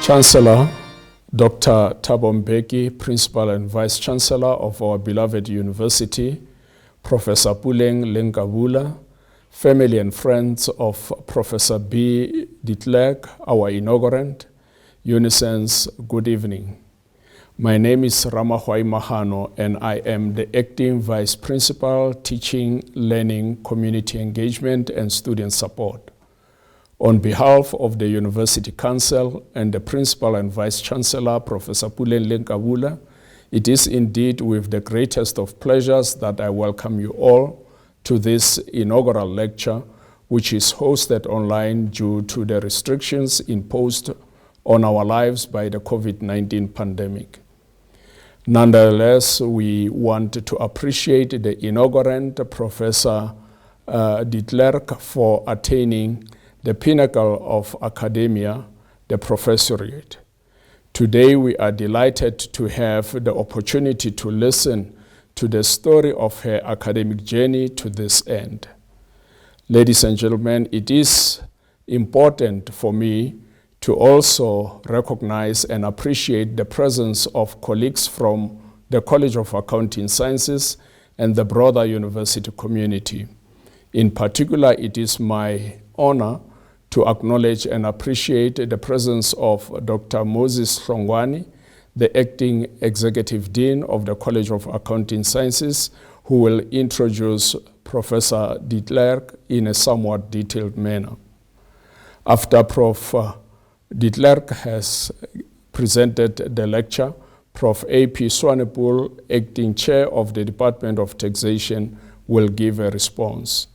Chancellor, Dr. Thabo Mbeki, Principal and Vice Chancellor of our beloved university, Professor Puleng Lenkabula, family and friends of Professor B. de Clercq, our inaugurant, Unisens, good evening. My name is Ramahwai Mahano and I am the Acting Vice Principal, Teaching, Learning, Community Engagement and Student Support. On behalf of the University Council and the Principal and Vice Chancellor, Professor Puleng Lenkabula, it is indeed with the greatest of pleasures that I welcome you all to this inaugural lecture, which is hosted online due to the restrictions imposed on our lives by the COVID-19 pandemic. Nonetheless, we want to appreciate the inaugurant, Professor de Clercq, for attaining the pinnacle of academia, the professorate. Today, we are delighted to have the opportunity to listen to the story of her academic journey to this end. Ladies and gentlemen, it is important for me to also recognize and appreciate the presence of colleagues from the College of Accounting Sciences and the broader university community. In particular, it is my honor to acknowledge and appreciate the presence of Dr. Moses Hlongwane, the Acting Executive Dean of the College of Accounting Sciences, who will introduce Professor de Clercq in a somewhat detailed manner. After Prof. de Clercq has presented the lecture, Prof. A.P. Swanepoel, Acting Chair of the Department of Taxation, will give a response.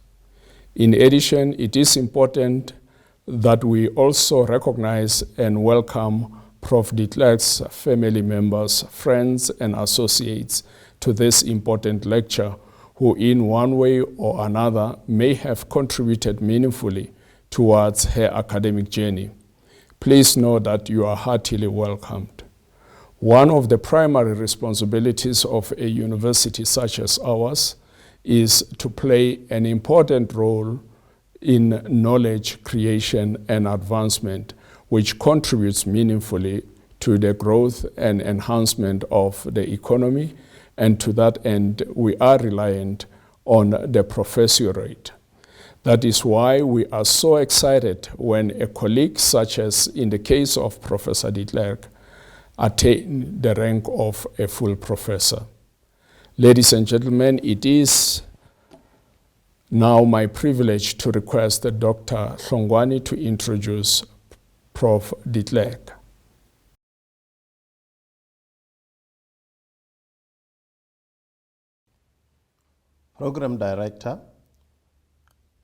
In addition, it is important that we also recognize and welcome Prof. de Clercq's family members, friends, and associates to this important lecture, who in one way or another may have contributed meaningfully towards her academic journey. Please know that you are heartily welcomed. One of the primary responsibilities of a university such as ours is to play an important role in knowledge creation and advancement, which contributes meaningfully to the growth and enhancement of the economy, and to that end, we are reliant on the professorate. That is why we are so excited when a colleague, such as in the case of Professor de Clercq, attain the rank of a full professor. Ladies and gentlemen, it is now my privilege to request Dr. Hlongwane to introduce Prof. de Clercq. Program Director,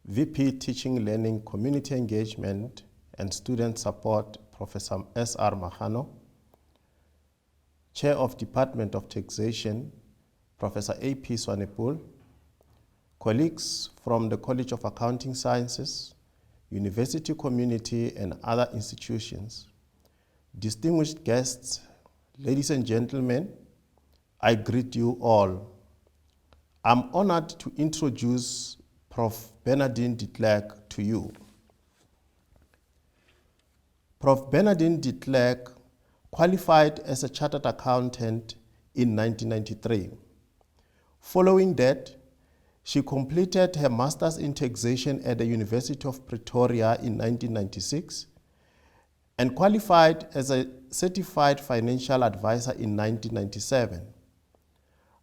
VP Teaching, Learning, Community Engagement and Student Support, Professor S.R. Mahano. Chair of Department of Taxation, Professor A.P. Swanepoel. Colleagues from the College of Accounting Sciences, university community, and other institutions. Distinguished guests, ladies and gentlemen, I greet you all. I'm honored to introduce Prof. Bernardine de Clercq to you. Prof. Bernardine de Clercq qualified as a chartered accountant in 1993. Following that, she completed her master's in taxation at the University of Pretoria in 1996 and qualified as a certified financial advisor in 1997.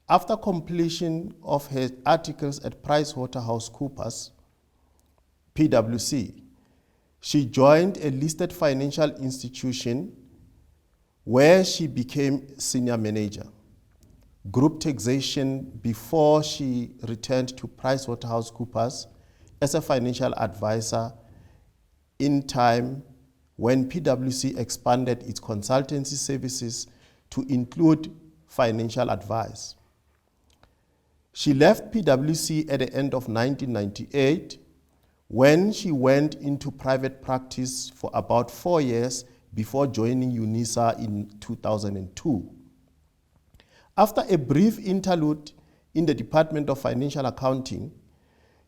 After completion of her articles at PricewaterhouseCoopers, PwC, she joined a listed financial institution where she became senior manager, group taxation, before she returned to PricewaterhouseCoopers as a financial advisor in time when PwC expanded its consultancy services to include financial advice. She left PwC at the end of 1998 when she went into private practice for about 4 years before joining UNISA in 2002. After a brief interlude in the Department of Financial Accounting,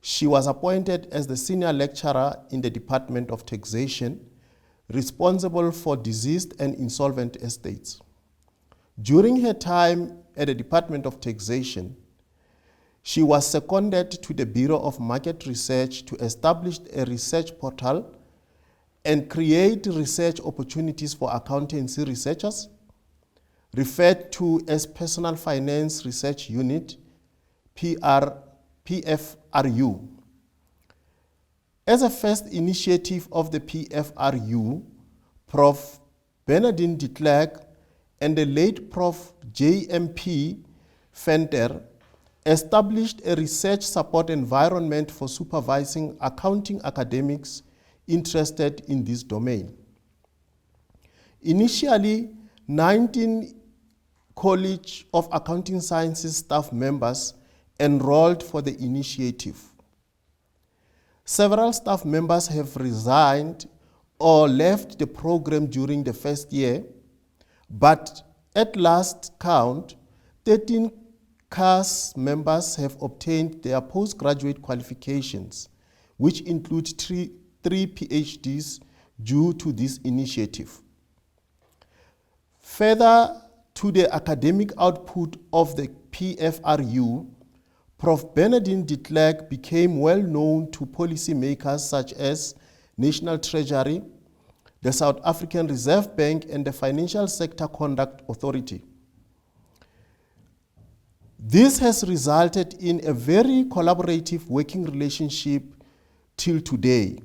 she was appointed as the senior lecturer in the Department of Taxation, responsible for deceased and insolvent estates. During her time at the Department of Taxation, she was seconded to the Bureau of Market Research to establish a research portal and create research opportunities for accountancy researchers, referred to as Personal Finance Research Unit, PFRU. As a first initiative of the PFRU, Prof. Bernardine de Clercq and the late Prof. J.M.P. Venter established a research support environment for supervising accounting academics interested in this domain. Initially, 19 College of Accounting Sciences staff members enrolled for the initiative. Several staff members have resigned or left the program during the first year, but at last count, 13 CAS members have obtained their postgraduate qualifications, which include three PhDs due to this initiative. Further to the academic output of the PFRU, Prof. Bernardine de Clercq became well known to policymakers such as National Treasury, the South African Reserve Bank, and the Financial Sector Conduct Authority. This has resulted in a very collaborative working relationship till today,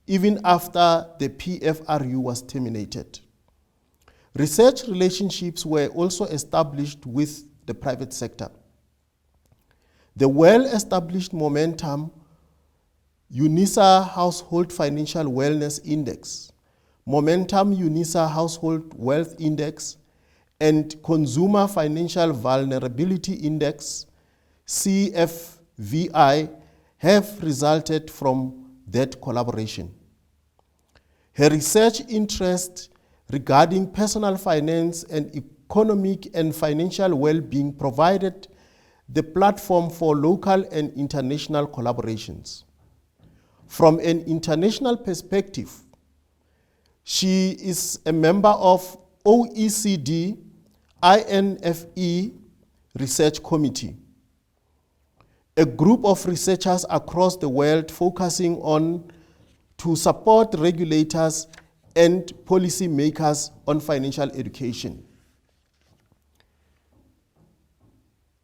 even after the PFRU was terminated. Research relationships were also established with the private sector. The well-established Momentum UNISA Household Financial Wellness Index, Momentum UNISA Household Wealth Index, and Consumer Financial Vulnerability Index, CFVI, have resulted from that collaboration. Her research interest regarding personal finance and economic and financial well-being provided the platform for local and international collaborations. From an international perspective, she is a member of OECD INFE Research Committee, a group of researchers across the world focusing on to support regulators and policymakers on financial education.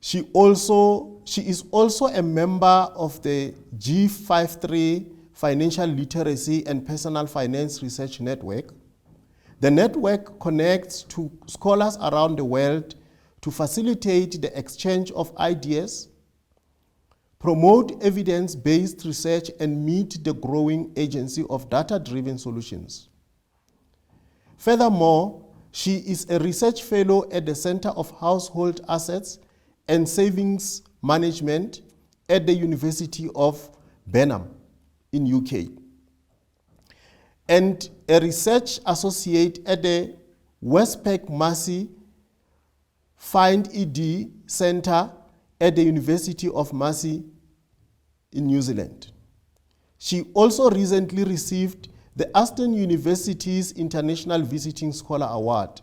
She is also a member of the G53 Financial Literacy and Personal Finance Research Network. The network connects to scholars around the world to facilitate the exchange of ideas, promote evidence-based research, and meet the growing agency of data-driven solutions. Furthermore, she is a research fellow at the Center of Household Assets and Savings Management at the University of Birmingham in UK, and a research associate at the Westpac Massey Find ED Center at the University of Massey in New Zealand. She also recently received the Aston University's International Visiting Scholar Award.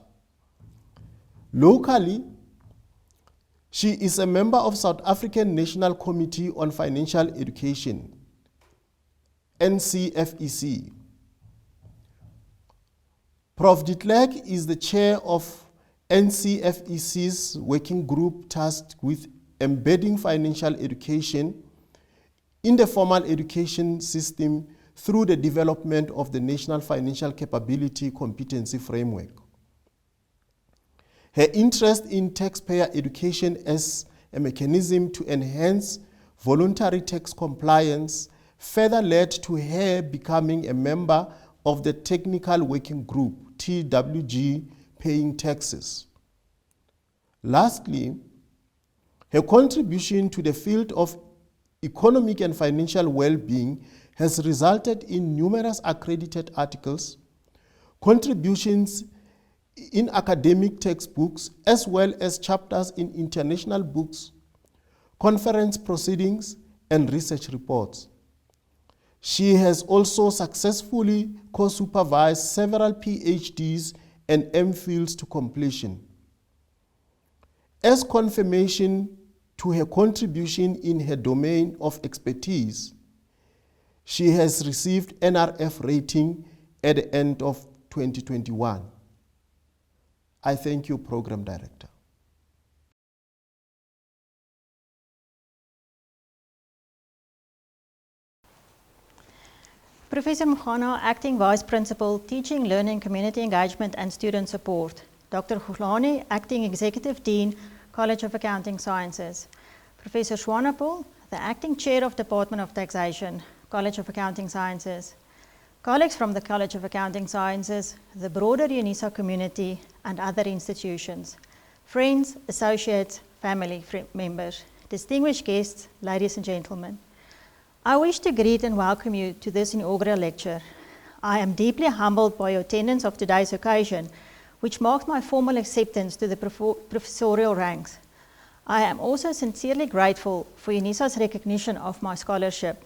Locally, she is a member of South African National Committee on Financial Education, NCFEC. Prof. de Klerk is the chair of NCFEC's working group tasked with embedding financial education in the formal education system through the development of the National Financial Capability Competency Framework. Her interest in taxpayer education as a mechanism to enhance voluntary tax compliance further led to her becoming a member of the Technical Working Group, TWG, Paying Taxes. Lastly, her contribution to the field of economic and financial well-being has resulted in numerous accredited articles, contributions in academic textbooks, as well as chapters in international books, conference proceedings, and research reports. She has also successfully co-supervised several PhDs and MPhils to completion. As confirmation to her contribution in her domain of expertise, she has received NRF rating at the end of 2021. I thank you, Program Director. Professor Mkhwana, Acting Vice Principal, Teaching, Learning, Community Engagement and Student Support. Dr. Khulani, Acting Executive Dean, College of Accounting Sciences. Professor Swanepoel, the Acting Chair of Department of Taxation, College of Accounting Sciences. Colleagues from the College of Accounting Sciences, the broader UNISA community and other institutions. Friends, associates, family members, distinguished guests, ladies and gentlemen. I wish to greet and welcome you to this inaugural lecture. I am deeply humbled by your attendance of today's occasion, which marks my formal acceptance to the professorial ranks. I am also sincerely grateful for UNISA's recognition of my scholarship.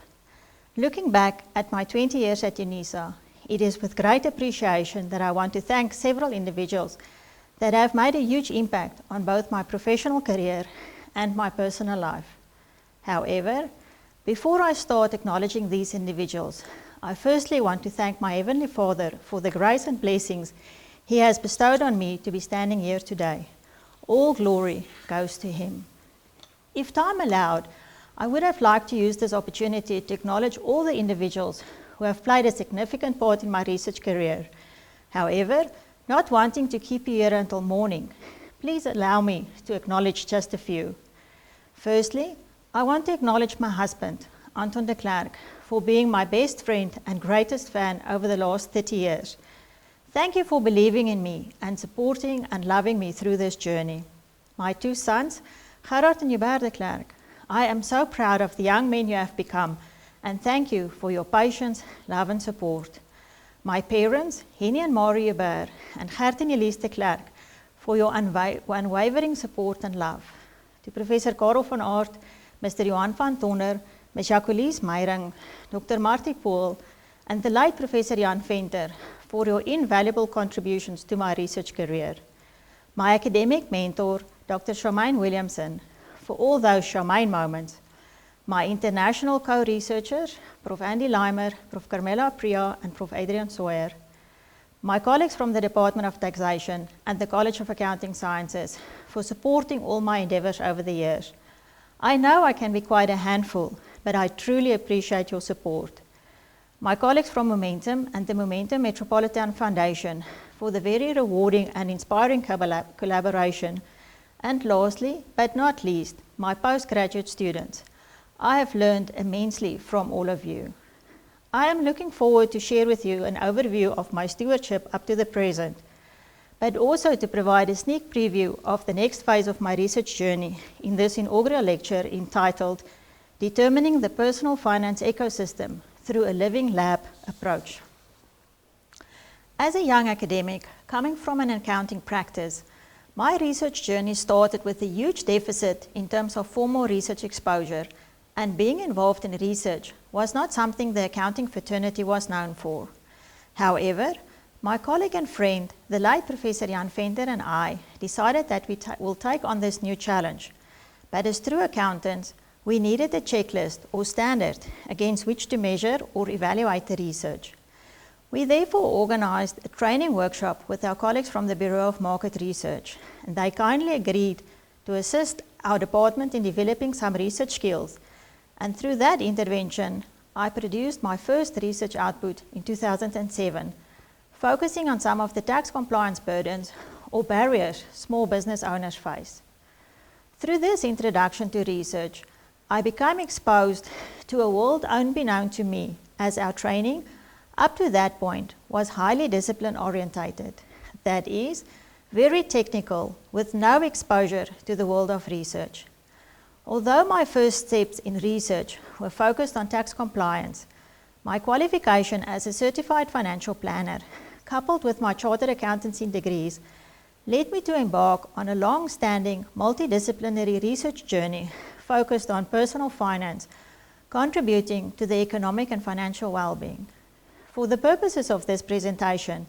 Looking back at my 20 years at UNISA, it is with great appreciation that I want to thank several individuals that have made a huge impact on both my professional career and my personal life. However, before I start acknowledging these individuals, I firstly want to thank my Heavenly Father for the grace and blessings He has bestowed on me to be standing here today. All glory goes to Him. If time allowed, I would have liked to use this opportunity to acknowledge all the individuals who have played a significant part in my research career. However, not wanting to keep you here until morning, please allow me to acknowledge just a few. Firstly, I want to acknowledge my husband, Anton de Clercq, for being my best friend and greatest fan over the last 30 years. Thank you for believing in me and supporting and loving me through this journey. My two sons, Gerard and Hubert de Clercq, I am so proud of the young men you have become, and thank you for your patience, love and support. My parents, Henny and Marie Hubert, and Gert and Elise de Clercq, for your unwavering support and love. To Professor Karel van Aert, Mr. Johan van Tonner, Ms. Jacqueline Meyring, Dr. Martie Poel, and the late Professor Jan Venter for your invaluable contributions to my research career. My academic mentor, Dr. Charmaine Williamson, for all those Charmaine moments. My international co-researchers, Prof. Andy Leimer, Prof. Carmela Priya, and Prof. Adrian Sawyer. My colleagues from the Department of Taxation and the College of Accounting Sciences for supporting all my endeavors over the years. I know I can be quite a handful, but I truly appreciate your support. My colleagues from Momentum and the Momentum Metropolitan Foundation for the very rewarding and inspiring collaboration. And lastly, but not least, my postgraduate students. I have learned immensely from all of you. I am looking forward to share with you an overview of my stewardship up to the present, but also to provide a sneak preview of the next phase of my research journey in this inaugural lecture entitled Determining the Personal Finance Ecosystem Through a Living Lab Approach. As a young academic coming from an accounting practice, my research journey started with a huge deficit in terms of formal research exposure, and being involved in research was not something the accounting fraternity was known for. However, my colleague and friend, the late Professor Jan Venter, and I decided that we will take on this new challenge. But as true accountants, we needed a checklist or standard against which to measure or evaluate the research. We therefore organized a training workshop with our colleagues from the Bureau of Market Research, and they kindly agreed to assist our department in developing some research skills. And through that intervention, I produced my first research output in 2007, focusing on some of the tax compliance burdens or barriers small business owners face. Through this introduction to research, I became exposed to a world unbeknown to me, as our training up to that point was highly discipline orientated. That is, very technical, with no exposure to the world of research. Although my first steps in research were focused on tax compliance, my qualification as a certified financial planner, coupled with my chartered accountancy degrees, led me to embark on a long-standing multidisciplinary research journey focused on personal finance, contributing to the economic and financial well-being. For the purposes of this presentation,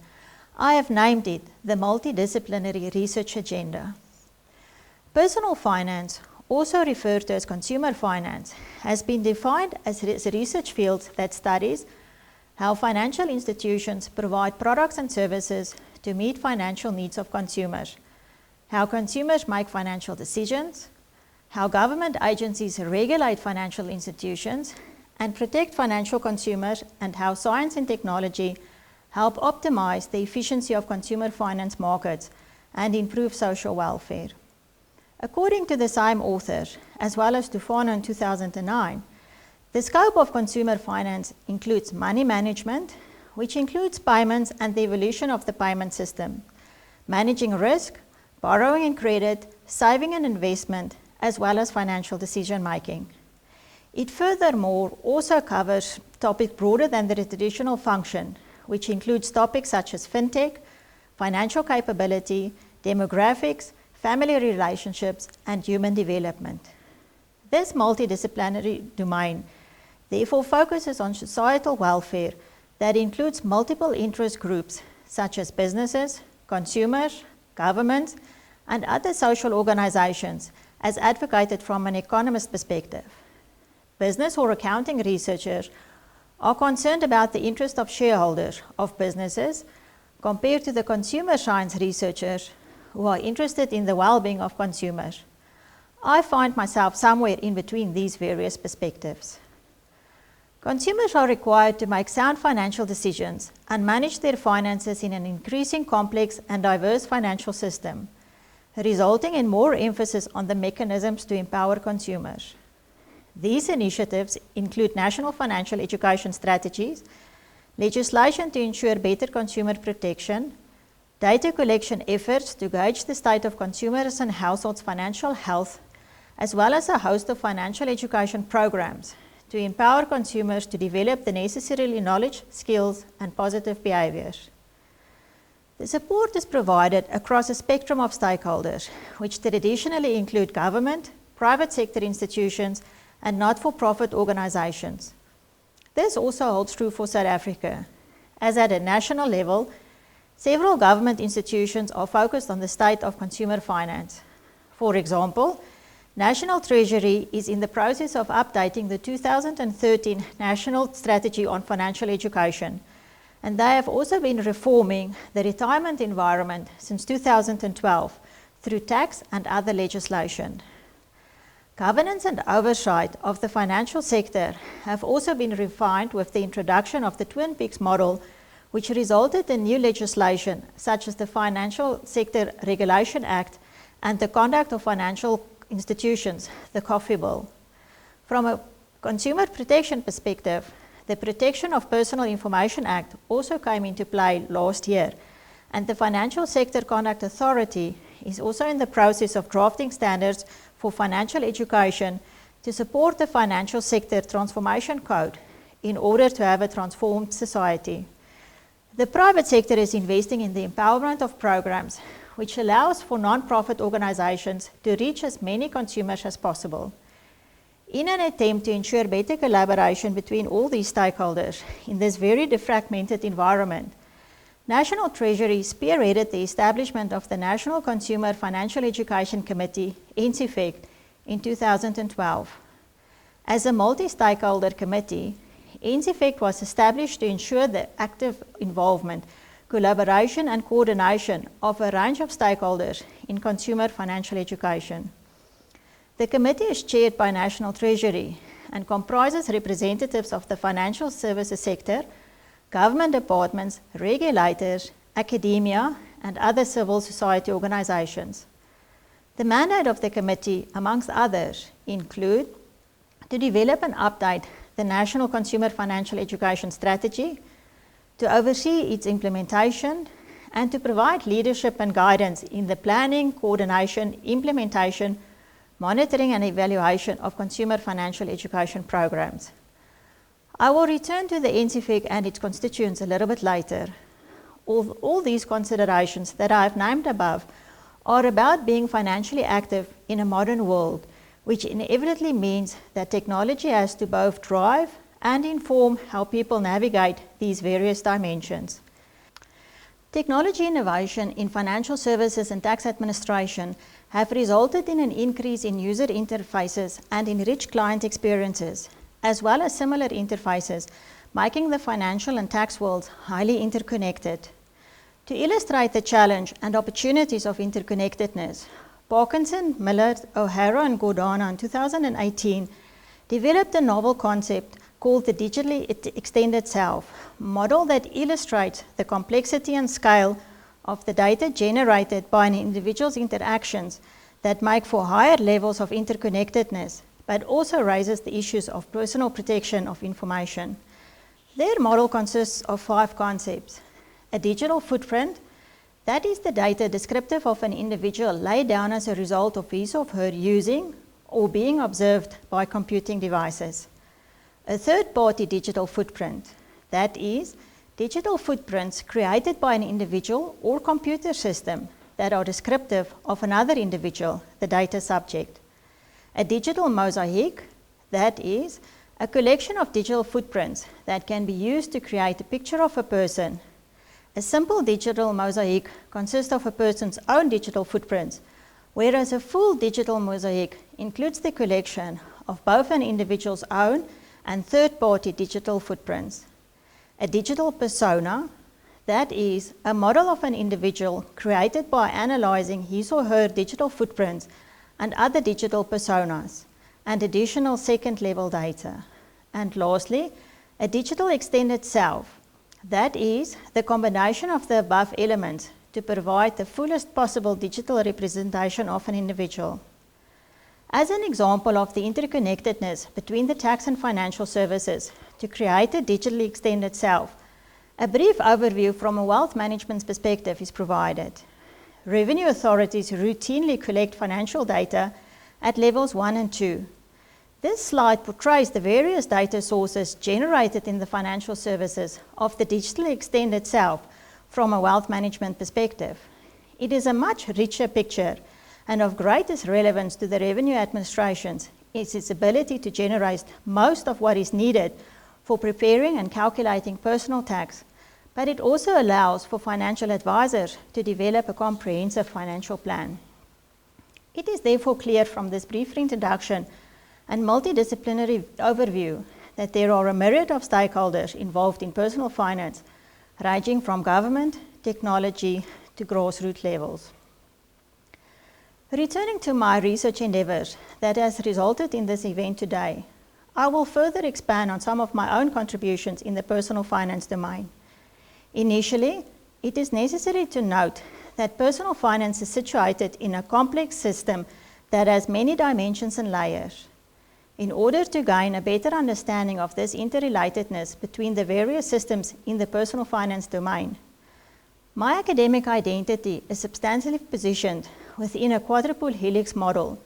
I have named it the Multidisciplinary Research Agenda. Personal finance, also referred to as consumer finance, has been defined as a research field that studies how financial institutions provide products and services to meet financial needs of consumers, how consumers make financial decisions, how government agencies regulate financial institutions and protect financial consumers, and how science and technology help optimize the efficiency of consumer finance markets and improve social welfare. According to the same author, as well as Tufano in 2009, the scope of consumer finance includes money management, which includes payments and the evolution of the payment system, managing risk, borrowing and credit, saving and investment, as well as financial decision making. It furthermore also covers topics broader than the traditional function, which includes topics such as fintech, financial capability, demographics, family relationships, and human development. This multidisciplinary domain therefore focuses on societal welfare that includes multiple interest groups such as businesses, consumers, governments, and other social organizations as advocated from an economist perspective. Business or accounting researchers are concerned about the interest of shareholders of businesses compared to the consumer science researchers who are interested in the well-being of consumers. I find myself somewhere in between these various perspectives. Consumers are required to make sound financial decisions and manage their finances in an increasingly complex and diverse financial system, resulting in more emphasis on the mechanisms to empower consumers. These initiatives include national financial education strategies, legislation to ensure better consumer protection, data collection efforts to gauge the state of consumers and households' financial health, as well as a host of financial education programs to empower consumers to develop the necessary knowledge, skills, and positive behaviors. The support is provided across a spectrum of stakeholders, which traditionally include government, private sector institutions, and not-for-profit organizations. This also holds true for South Africa, as at a national level, several government institutions are focused on the state of consumer finance. For example, National Treasury is in the process of updating the 2013 National Strategy on Financial Education, and they have also been reforming the retirement environment since 2012 through tax and other legislation. Governance and oversight of the financial sector have also been refined with the introduction of the Twin Peaks model, which resulted in new legislation such as the Financial Sector Regulation Act and the Conduct of Financial Institutions, the Coffee Bill. From a consumer protection perspective, the Protection of Personal Information Act also came into play last year, and the Financial Sector Conduct Authority is also in the process of drafting standards for financial education to support the Financial Sector Transformation Code in order to have a transformed society. The private sector is investing in the empowerment of programs which allows for non-profit organizations to reach as many consumers as possible. In an attempt to ensure better collaboration between all these stakeholders in this very fragmented environment, National Treasury spearheaded the establishment of the National Consumer Financial Education Committee, NCFEC, in 2012. As a multi-stakeholder committee, NCFEC was established to ensure the active involvement, collaboration and coordination of a range of stakeholders in consumer financial education. The committee is chaired by National Treasury and comprises representatives of the financial services sector, government departments, regulators, academia, and other civil society organizations. The mandate of the committee, amongst others, include to develop and update the National Consumer Financial Education Strategy, to oversee its implementation, and to provide leadership and guidance in the planning, coordination, implementation, monitoring, and evaluation of consumer financial education programs. I will return to the NCFEC and its constituents a little bit later. All these considerations that I have named above are about being financially active in a modern world which inevitably means that technology has to both drive and inform how people navigate these various dimensions. Technology innovation in financial services and tax administration have resulted in an increase in user interfaces and enriched client experiences, as well as similar interfaces, making the financial and tax worlds highly interconnected. To illustrate the challenge and opportunities of interconnectedness, Parkinson, Miller, O'Hara, and Gordana in 2018 developed a novel concept called the digitally extended self, model that illustrates the complexity and scale of the data generated by an individual's interactions that make for higher levels of interconnectedness, but also raises the issues of personal protection of information. Their model consists of 5 concepts. A digital footprint, that is the data descriptive of an individual laid down as a result of his or her using or being observed by computing devices. A third-party digital footprint, that is, digital footprints created by an individual or computer system that are descriptive of another individual, the data subject. A digital mosaic, that is, a collection of digital footprints that can be used to create a picture of a person. A simple digital mosaic consists of a person's own digital footprints, whereas a full digital mosaic includes the collection of both an individual's own and third-party digital footprints. A digital persona, that is, a model of an individual created by analyzing his or her digital footprints and other digital personas, and additional second-level data. And lastly, a digital extended self, that is, the combination of the above elements to provide the fullest possible digital representation of an individual. As an example of the interconnectedness between the tax and financial services to create a digitally extended self, a brief overview from a wealth management perspective is provided. Revenue authorities routinely collect financial data at levels 1 and 2. This slide portrays the various data sources generated in the financial services of the digitally extended self from a wealth management perspective. It is a much richer picture, and of greatest relevance to the revenue administrations is its ability to generate most of what is needed for preparing and calculating personal tax, but it also allows for financial advisors to develop a comprehensive financial plan. It is therefore clear from this brief introduction and multidisciplinary overview that there are a myriad of stakeholders involved in personal finance, ranging from government, technology, to grassroots levels. Returning to my research endeavors that has resulted in this event today, I will further expand on some of my own contributions in the personal finance domain. Initially, it is necessary to note that personal finance is situated in a complex system that has many dimensions and layers. In order to gain a better understanding of this interrelatedness between the various systems in the personal finance domain, my academic identity is substantially positioned within a quadruple helix model,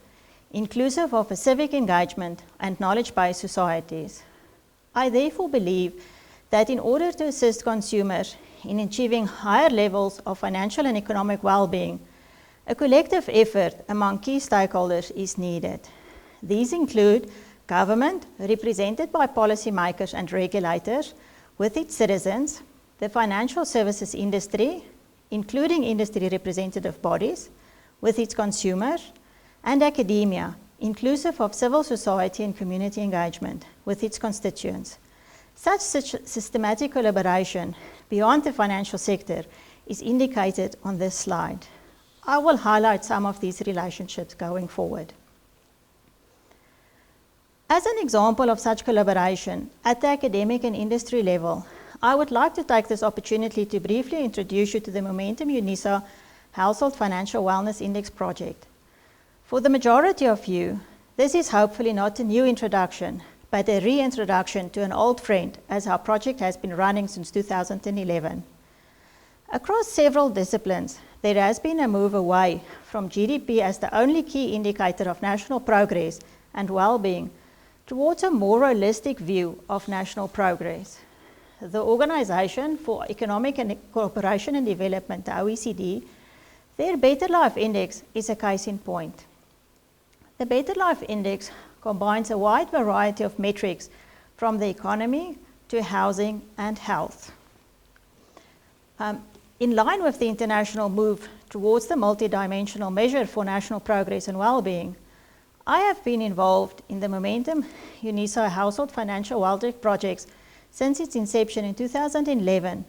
inclusive of a civic engagement and knowledge-based societies. I therefore believe that in order to assist consumers in achieving higher levels of financial and economic well-being, a collective effort among key stakeholders is needed. These include government, represented by policymakers and regulators, with its citizens, the financial services industry, including industry representative bodies, with its consumers, and academia, inclusive of civil society and community engagement, with its constituents. Such systematic collaboration beyond the financial sector is indicated on this slide. I will highlight some of these relationships going forward. As an example of such collaboration at the academic and industry level, I would like to take this opportunity to briefly introduce you to the Momentum UNISA Household Financial Wellness Index project. For the majority of you, this is hopefully not a new introduction, but a reintroduction to an old friend, as our project has been running since 2011. Across several disciplines, there has been a move away from GDP as the only key indicator of national progress and well-being towards a more holistic view of national progress. The Organization for Economic and Cooperation and Development, the OECD, their Better Life Index is a case in point. The Better Life Index combines a wide variety of metrics from the economy to housing and health. In line with the international move towards the multidimensional measure for national progress and well-being, I have been involved in the Momentum UNISA Household Financial Wellbeing projects since its inception in 2011,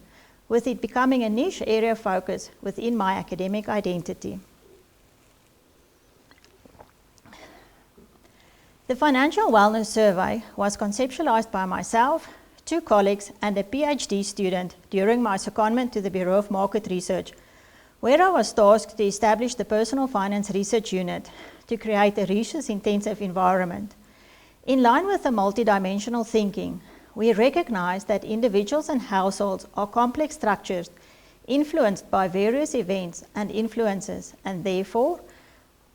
with it becoming a niche area of focus within my academic identity. The Financial Wellness Survey was conceptualized by myself, 2 colleagues, and a PhD student during my secondment to the Bureau of Market Research, where I was tasked to establish the Personal Finance Research Unit to create a research-intensive environment. In line with the multidimensional thinking, we recognize that individuals and households are complex structures influenced by various events and influences, and therefore,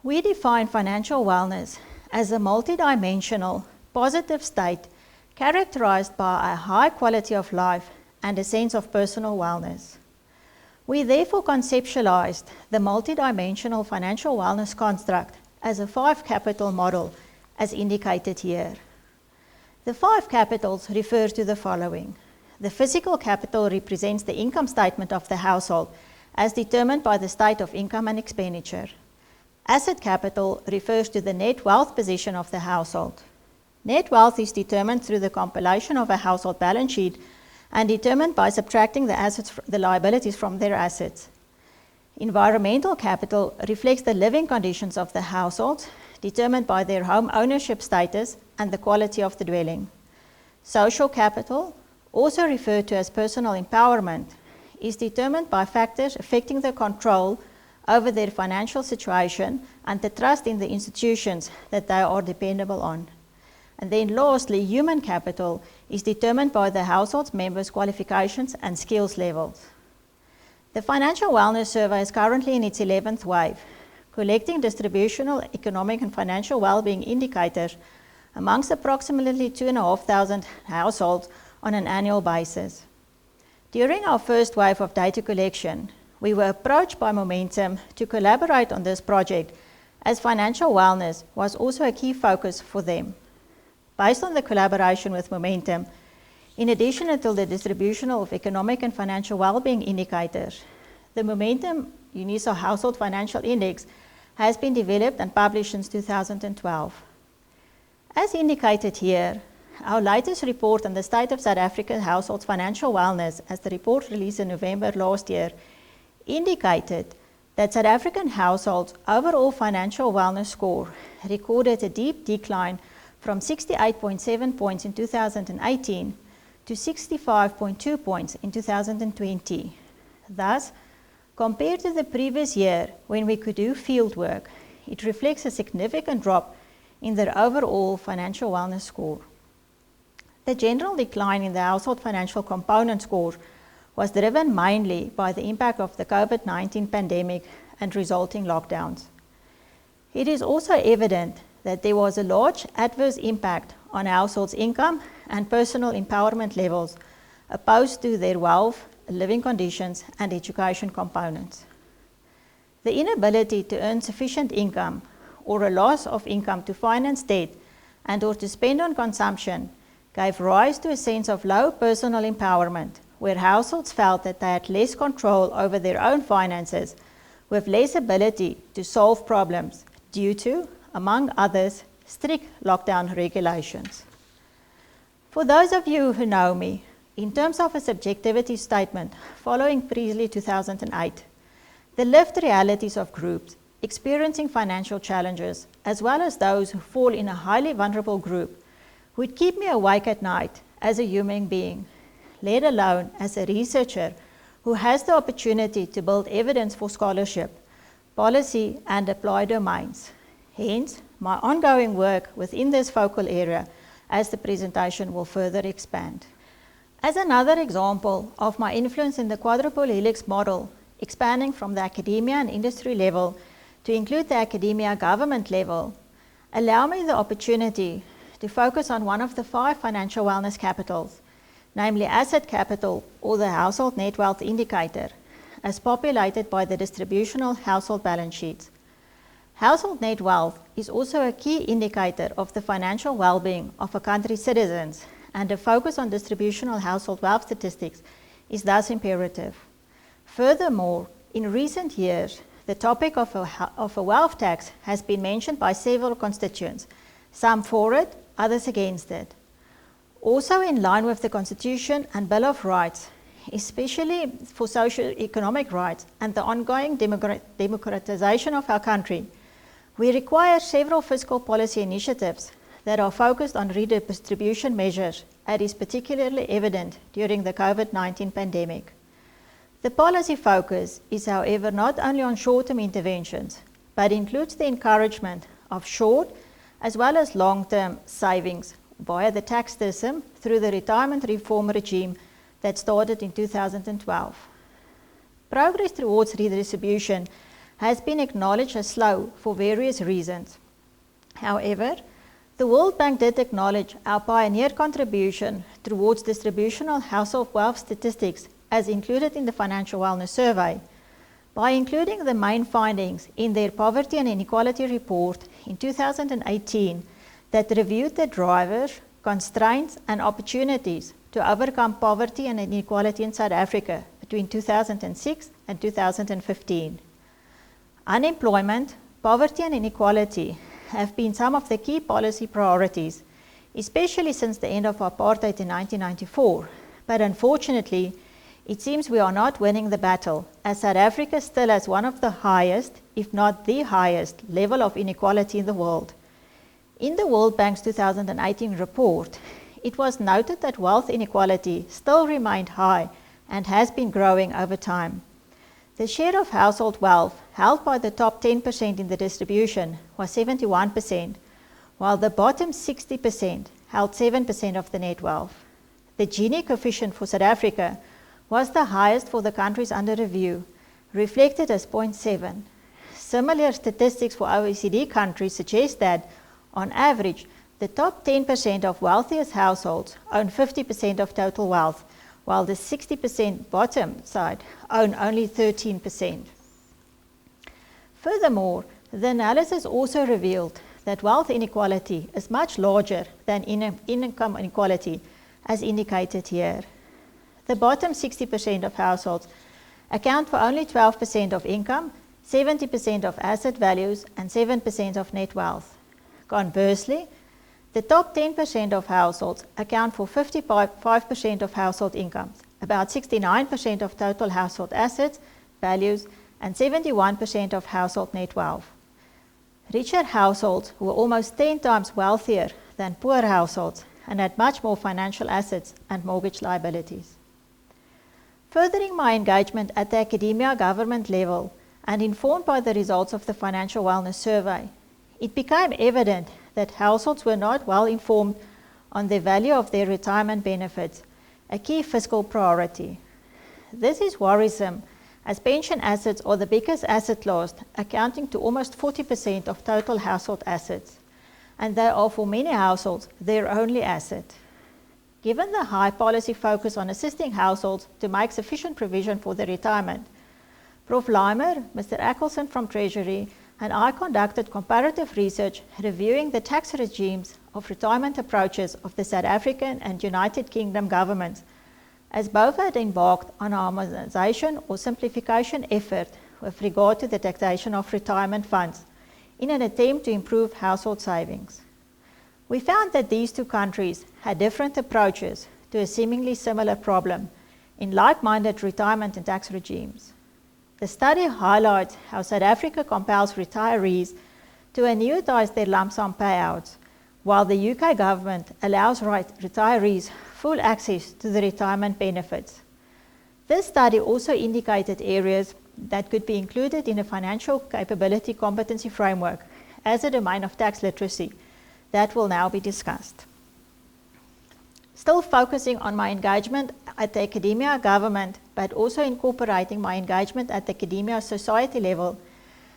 we define financial wellness as a multidimensional, positive state characterized by a high quality of life and a sense of personal wellness. We therefore conceptualized the multidimensional financial wellness construct as a 5 capital model, as indicated here. The 5 capitals refer to the following. The physical capital represents the income statement of the household as determined by the state of income and expenditure. Asset capital refers to the net wealth position of the household. Net wealth is determined through the compilation of a household balance sheet and determined by subtracting the liabilities from their assets. Environmental capital reflects the living conditions of the household, determined by their home ownership status and the quality of the dwelling. Social capital, also referred to as personal empowerment, is determined by factors affecting the control over their financial situation and the trust in the institutions that they are dependable on. And then lastly, human capital is determined by the household members' qualifications and skills levels. The Financial Wellness Survey is currently in its 11th wave, collecting distributional, economic and financial well-being indicators amongst approximately 2,500 households on an annual basis. During our first wave of data collection, we were approached by Momentum to collaborate on this project, as financial wellness was also a key focus for them. Based on the collaboration with Momentum, in addition to the distribution of economic and financial well-being indicators, the Momentum UNISA Household Financial Index has been developed and published since 2012. As indicated here, our latest report on the state of South African households' financial wellness, as the report released in November last year, indicated that South African households' overall financial wellness score recorded a deep decline from 68.7 points in 2018 to 65.2 points in 2020. Thus, compared to the previous year when we could do field work, it reflects a significant drop in their overall financial wellness score. The general decline in the household financial component score was driven mainly by the impact of the COVID-19 pandemic and resulting lockdowns. It is also evident that there was a large adverse impact on households' income and personal empowerment levels opposed to their wealth, living conditions, and education components. The inability to earn sufficient income or a loss of income to finance debt and or to spend on consumption gave rise to a sense of low personal empowerment, where households felt that they had less control over their own finances, with less ability to solve problems due to, among others, strict lockdown regulations. For those of you who know me, in terms of a subjectivity statement following Priestley 2008, the lived realities of groups experiencing financial challenges, as well as those who fall in a highly vulnerable group, would keep me awake at night as a human being, let alone as a researcher who has the opportunity to build evidence for scholarship, policy, and applied domains. Hence, my ongoing work within this focal area, as the presentation will further expand. As another example of my influence in the quadruple helix model, expanding from the academia and industry level to include the academia government level, allow me the opportunity to focus on one of the 5 financial wellness capitals, namely asset capital, or the household net wealth indicator, as populated by the distributional household balance sheets. Household net wealth is also a key indicator of the financial well-being of a country's citizens, and a focus on distributional household wealth statistics is thus imperative. Furthermore, in recent years, the topic of a wealth tax has been mentioned by several constituents, some for it, others against it. Also in line with the Constitution and Bill of Rights, especially for socio-economic rights and the ongoing democratization of our country, we require several fiscal policy initiatives that are focused on redistribution measures, as is particularly evident during the COVID-19 pandemic. The policy focus is, however, not only on short-term interventions, but includes the encouragement of short as well as long-term savings via the tax system through the retirement reform regime that started in 2012. Progress towards redistribution has been acknowledged as slow for various reasons. However, the World Bank did acknowledge our pioneer contribution towards distributional household wealth statistics as included in the Financial Wellness Survey by including the main findings in their Poverty and Inequality Report in 2018 that reviewed the drivers, constraints and opportunities to overcome poverty and inequality in South Africa between 2006 and 2015. Unemployment, poverty and inequality have been some of the key policy priorities, especially since the end of apartheid in 1994. But unfortunately, it seems we are not winning the battle, as South Africa still has one of the highest, if not the highest, level of inequality in the world. In the World Bank's 2018 report, it was noted that wealth inequality still remained high and has been growing over time. The share of household wealth held by the top 10% in the distribution was 71%, while the bottom 60% held 7% of the net wealth. The Gini coefficient for South Africa was the highest for the countries under review, reflected as 0.7. Similar statistics for OECD countries suggest that, on average, the top 10% of wealthiest households own 50% of total wealth, while the 60% bottom side own only 13%. Furthermore, the analysis also revealed that wealth inequality is much larger than income inequality, as indicated here. The bottom 60% of households account for only 12% of income, 70% of asset values, and 7% of net wealth. Conversely, the top 10% of households account for 55% of household incomes, about 69% of total household assets, values, and 71% of household net wealth. Richer households were almost 10 times wealthier than poor households and had much more financial assets and mortgage liabilities. Furthering my engagement at the academia government level and informed by the results of the Financial Wellness Survey, it became evident that households were not well informed on the value of their retirement benefits, a key fiscal priority. This is worrisome, as pension assets are the biggest asset class, accounting to almost 40% of total household assets, and they are for many households their only asset. Given the high policy focus on assisting households to make sufficient provision for their retirement, Prof. Leimer, Mr. Ackelson from Treasury, and I conducted comparative research reviewing the tax regimes of retirement approaches of the South African and United Kingdom governments, as both had embarked on a harmonization or simplification effort with regard to the taxation of retirement funds in an attempt to improve household savings. We found that these two countries had different approaches to a seemingly similar problem in like-minded retirement and tax regimes. The study highlights how South Africa compels retirees to annuitize their lump sum payouts, while the UK government allows retirees full access to the retirement benefits. This study also indicated areas that could be included in a financial capability competency framework as a domain of tax literacy that will now be discussed. Still focusing on my engagement at the academia government, but also incorporating my engagement at the academia society level,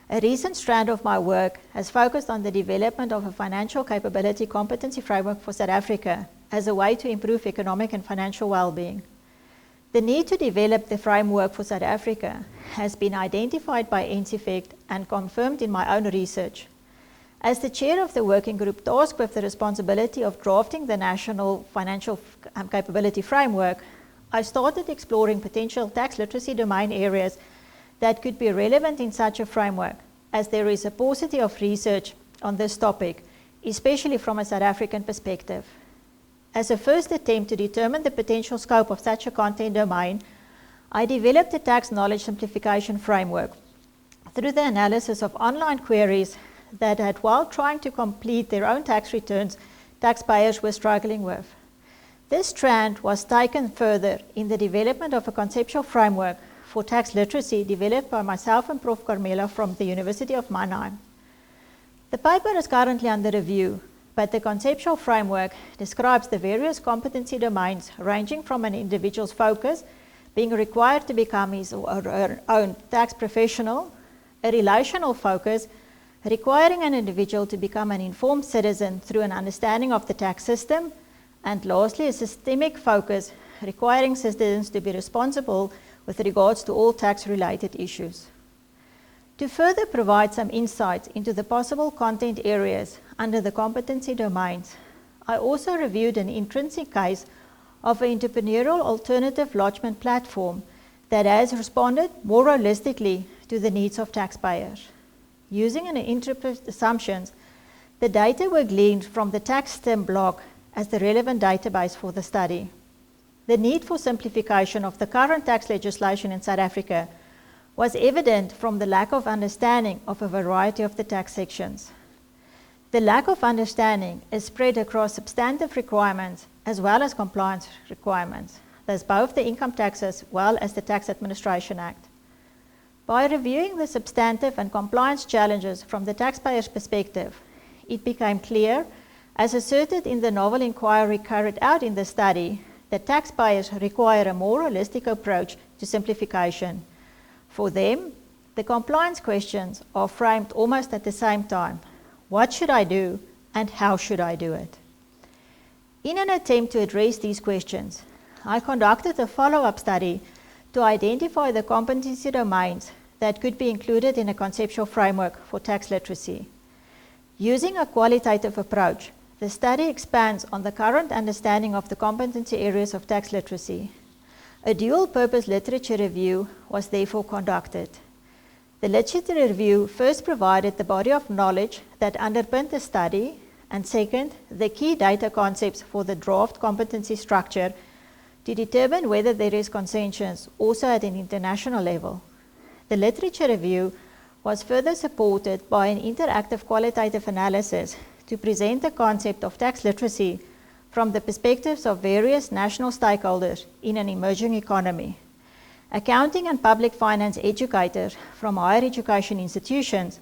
a recent strand of my work has focused on the development of a financial capability competency framework for South Africa as a way to improve economic and financial well-being. The need to develop the framework for South Africa has been identified by NCFECT and confirmed in my own research. As the chair of the working group tasked with the responsibility of drafting the National Financial Capability Framework, I started exploring potential tax literacy domain areas that could be relevant in such a framework, as there is a paucity of research on this topic, especially from a South African perspective. As a first attempt to determine the potential scope of such a content domain, I developed a tax knowledge simplification framework through the analysis of online queries that had, while trying to complete their own tax returns, taxpayers were struggling with. This strand was taken further in the development of a conceptual framework for tax literacy developed by myself and Prof. Carmela from the University of Mannheim. The paper is currently under review, but the conceptual framework describes the various competency domains ranging from an individual's focus, being required to become his or her own tax professional, a relational focus, requiring an individual to become an informed citizen through an understanding of the tax system, and lastly, a systemic focus, requiring citizens to be responsible with regards to all tax-related issues. To further provide some insights into the possible content areas under the competency domains, I also reviewed an intrinsic case of an entrepreneurial alternative lodgement platform that has responded more holistically to the needs of taxpayers. Using an interpret assumptions, the data were gleaned from the tax STEM block as the relevant database for the study. The need for simplification of the current tax legislation in South Africa was evident from the lack of understanding of a variety of the tax sections. The lack of understanding is spread across substantive requirements as well as compliance requirements, thus both the Income Tax as well as the Tax Administration Act. By reviewing the substantive and compliance challenges from the taxpayer's perspective, it became clear, as asserted in the novel inquiry carried out in the study, that taxpayers require a more holistic approach to simplification. For them, the compliance questions are framed almost at the same time. What should I do and how should I do it? In an attempt to address these questions, I conducted a follow-up study to identify the competency domains that could be included in a conceptual framework for tax literacy. Using a qualitative approach, the study expands on the current understanding of the competency areas of tax literacy. A dual-purpose literature review was therefore conducted. The literature review first provided the body of knowledge that underpinned the study, and second, the key data concepts for the draft competency structure to determine whether there is consensus also at an international level. The literature review was further supported by an interactive qualitative analysis to present the concept of tax literacy from the perspectives of various national stakeholders in an emerging economy. Accounting and public finance educators from higher education institutions,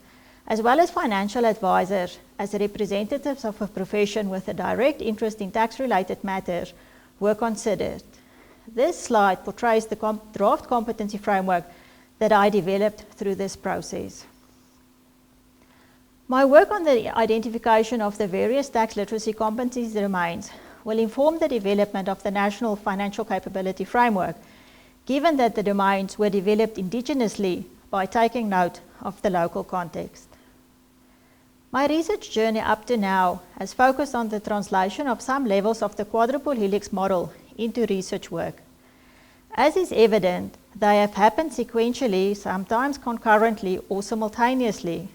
as well as financial advisors as representatives of a profession with a direct interest in tax-related matters, were considered. This slide portrays the draft competency framework that I developed through this process. My work on the identification of the various tax literacy competency domains will inform the development of the National Financial Capability Framework, given that the domains were developed indigenously by taking note of the local context. My research journey up to now has focused on the translation of some levels of the quadruple helix model into research work. As is evident, they have happened sequentially, sometimes concurrently or simultaneously.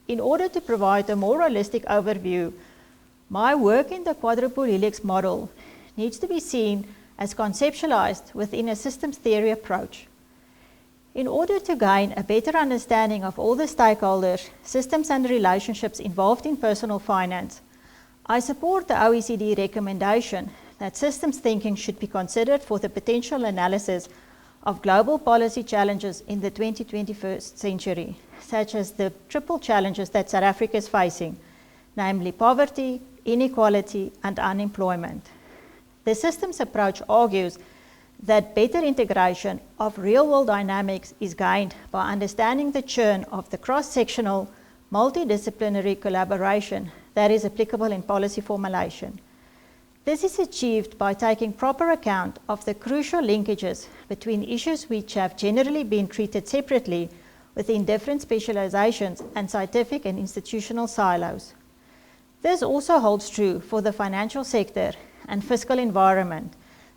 In order to provide a more holistic overview, my work in the quadruple helix model needs to be seen as conceptualized within a systems theory approach. In order to gain a better understanding of all the stakeholders, systems and relationships involved in personal finance, I support the OECD recommendation that systems thinking should be considered for the potential analysis of global policy challenges in the 21st century, such as the triple challenges that South Africa is facing, namely poverty, inequality, and unemployment. The systems approach argues that better integration of real-world dynamics is gained by understanding the churn of the cross-sectional, multidisciplinary collaboration that is applicable in policy formulation. This is achieved by taking proper account of the crucial linkages between issues which have generally been treated separately within different specializations and scientific and institutional silos. This also holds true for the financial sector and fiscal environment,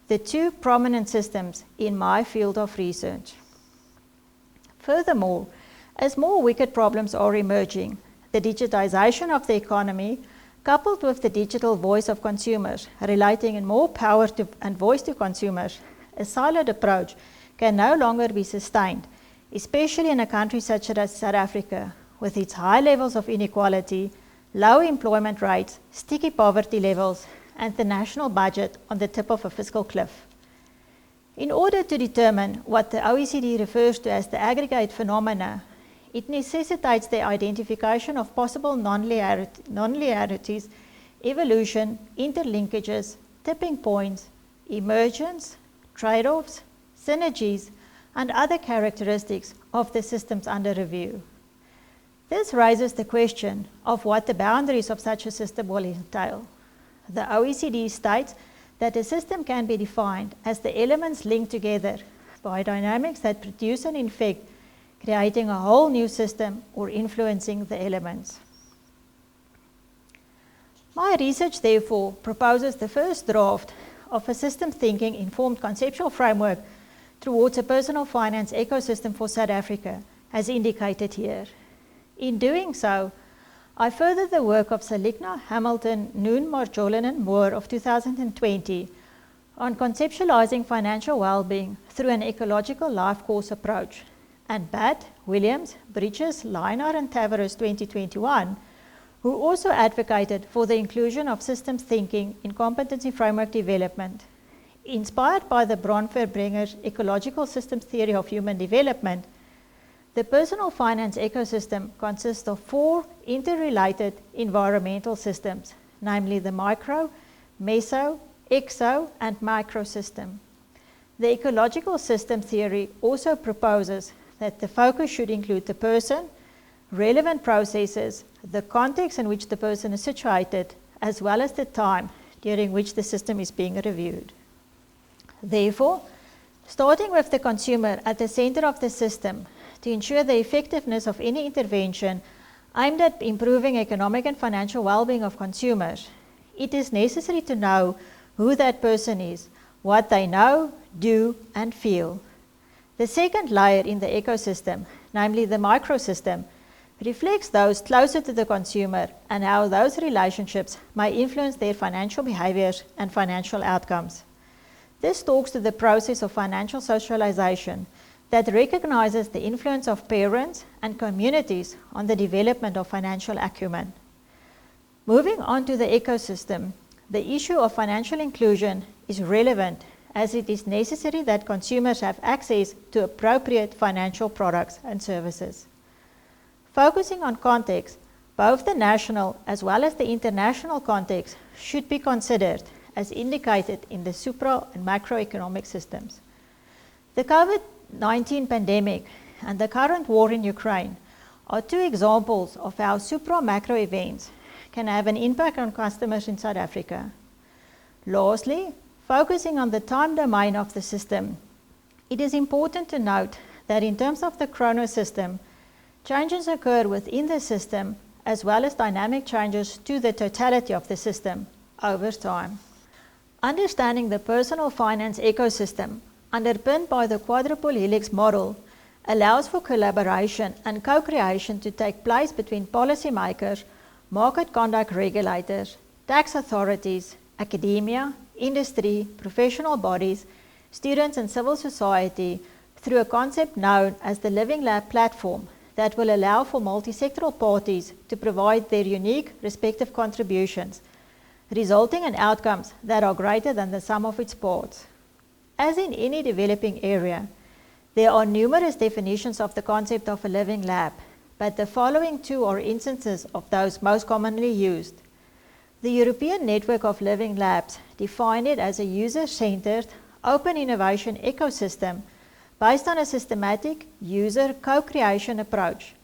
the two prominent systems in my field of research. Furthermore, as more wicked problems are emerging, the digitization of the economy, coupled with the digital voice of consumers, relating in more power to and voice to consumers, a siloed approach can no longer be sustained, especially in a country such as South Africa, with its high levels of inequality, low employment rates, sticky poverty levels, and the national budget on the tip of a fiscal cliff. In order to determine what the OECD refers to as the aggregate phenomena, it necessitates the identification of possible nonlinearities, evolution, interlinkages, tipping points, emergence, trade-offs, synergies, and other characteristics of the systems under review. This raises the question of what the boundaries of such a system will entail. The OECD states that a system can be defined as the elements linked together by dynamics that produce an effect, creating a whole new system or influencing the elements. My research, therefore, proposes the first draft of a system thinking informed conceptual framework towards a personal finance ecosystem for South Africa, as indicated here. In doing so, I furthered the work of Salikna, Hamilton, Noon, Marjolin, and Moore of 2020 on conceptualizing financial well-being through an ecological life course approach, and Batt, Williams, Bridges, Leiner, and Tavares 2021, who also advocated for the inclusion of systems thinking in competency framework development. Inspired by the Bronfer-Brenger's ecological systems theory of human development, the personal finance ecosystem consists of 4 interrelated environmental systems, namely the micro, meso, exo, and microsystem. The ecological system theory also proposes that the focus should include the person, relevant processes, the context in which the person is situated, as well as the time during which the system is being reviewed. Therefore, starting with the consumer at the center of the system to ensure the effectiveness of any intervention aimed at improving economic and financial well-being of consumers, it is necessary to know who that person is, what they know, do, and feel. The second layer in the ecosystem, namely the microsystem, reflects those closer to the consumer and how those relationships may influence their financial behaviors and financial outcomes. This talks to the process of financial socialization that recognizes the influence of parents and communities on the development of financial acumen. Moving on to the ecosystem, the issue of financial inclusion is relevant as it is necessary that consumers have access to appropriate financial products and services. Focusing on context, both the national as well as the international context should be considered as indicated in the supra and macroeconomic systems. The COVID-19 pandemic and the current war in Ukraine are 2 examples of how supra-macro events can have an impact on customers in South Africa. Lastly, focusing on the time domain of the system, it is important to note that in terms of the chronosystem, changes occur within the system as well as dynamic changes to the totality of the system over time. Understanding the personal finance ecosystem underpinned by the quadruple helix model allows for collaboration and co-creation to take place between policymakers, market conduct regulators, tax authorities, academia, industry, professional bodies, students and civil society through a concept known as the Living Lab platform that will allow for multi-sectoral parties to provide their unique respective contributions, resulting in outcomes that are greater than the sum of its parts. As in any developing area, there are numerous definitions of the concept of a living lab, but the following 2 are instances of those most commonly used. The European Network of Living Labs defined it as a user-centered, open innovation ecosystem based on a systematic user co-creation approach,